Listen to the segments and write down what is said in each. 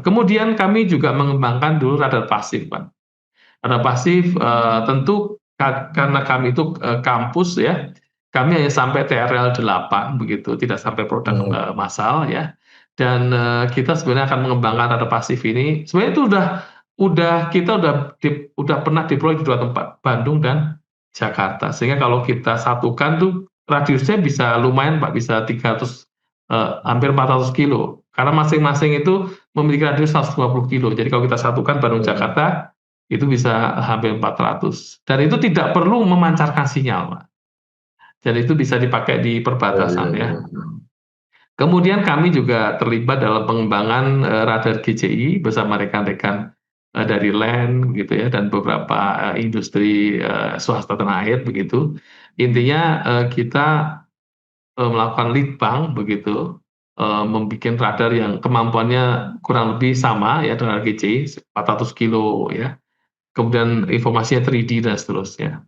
Kemudian kami juga mengembangkan dulu radar pasif, Pak. Radar pasif, tentu karena kami itu, kampus ya, kami hanya sampai TRL 8 begitu, tidak sampai produk, Mhm. massal ya. Dan, kita sebenarnya akan mengembangkan radar pasif ini sebenarnya itu kita udah pernah deploy di 2 tempat, Bandung dan Jakarta. Sehingga kalau kita satukan tuh radiusnya bisa lumayan, Pak, bisa 300, hampir 400 kilo. Karena masing-masing itu memiliki radius 120 kilo. Jadi kalau kita satukan Bandung Mhm. Jakarta, itu bisa hampir 400. Dan itu tidak perlu memancarkan sinyal, Pak. Dan itu bisa dipakai di Oh, iya perbatasan ya. iya. Kemudian kami juga terlibat dalam pengembangan, radar GCI bersama rekan-rekan, dari LAN gitu ya dan beberapa, industri, swasta tanah air begitu. Intinya, kita, melakukan lead bank begitu, membikin radar yang kemampuannya kurang lebih sama ya dengan GCI 400 kilo ya, kemudian informasinya 3D dan seterusnya.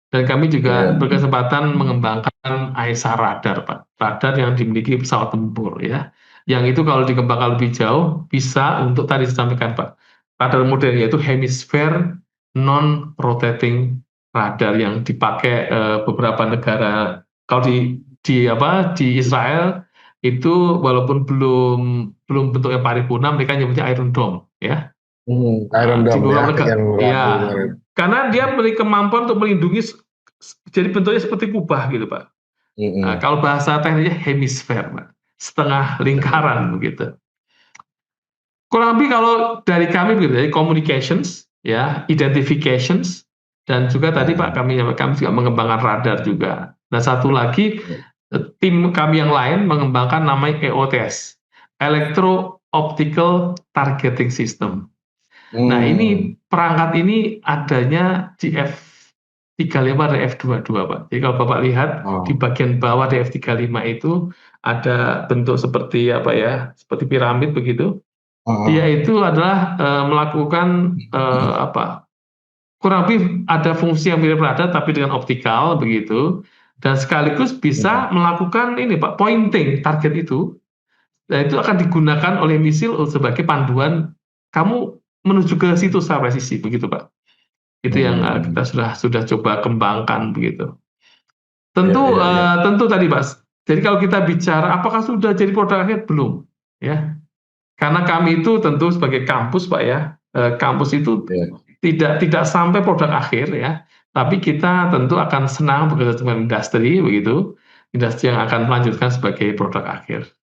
Dan kami juga Iya. berkesempatan mengembangkan AESA radar, Pak. Radar yang dimiliki pesawat tempur ya. Yang itu kalau dikembangkan lebih jauh bisa untuk tadi saya sampaikan, Pak. Radar modern yaitu hemisphere non-rotating radar yang dipakai, beberapa negara. Kalau di Israel itu walaupun belum belum bentuknya paripurna, mereka nyebutnya Iron Dome ya. Iron Di Dome ya, beberapa negara yang ya, Rabu kemarin. karena dia memiliki kemampuan untuk melindungi jadi bentuknya seperti kubah gitu, Pak. Nah, Mhm. kalau bahasa teknisnya hemisfer, Pak, setengah lingkaran begitu. Kurang lebih kalau dari kami begitu, dari communications, ya, identifications, dan juga tadi Pak Nah, kami juga mengembangkan radar juga. Nah, satu lagi tim kami yang lain mengembangkan namanya EOTS, Electro Optical Targeting System. Nah, hmm. ini perangkat ini adanya di F-35 dan F-22, Pak. Jadi kalau Bapak lihat di Oh. bagian bawah di F-35 itu ada bentuk seperti apa ya, seperti piramid begitu. Dia Heeh. itu adalah, melakukan, apa, kurang lebih ada fungsi yang mirip radar tapi dengan optikal begitu, dan sekaligus Mhm. bisa melakukan ini Pak, pointing target itu. Nah, itu akan digunakan oleh misil sebagai panduan kamu menuju ke situ secara presisi begitu, Pak. Itu yang, kita Mhm. sudah coba kembangkan begitu. Iya Tentu, iya iya. tentu tadi, Mas, jadi kalau kita bicara apakah sudah jadi produk akhir? Belum, ya. Karena kami itu tentu sebagai kampus, Pak, ya, kampus itu Iya. tidak sampai produk akhir ya, tapi kita tentu akan senang bekerja dengan industri begitu, industri yang akan melanjutkan sebagai produk akhir.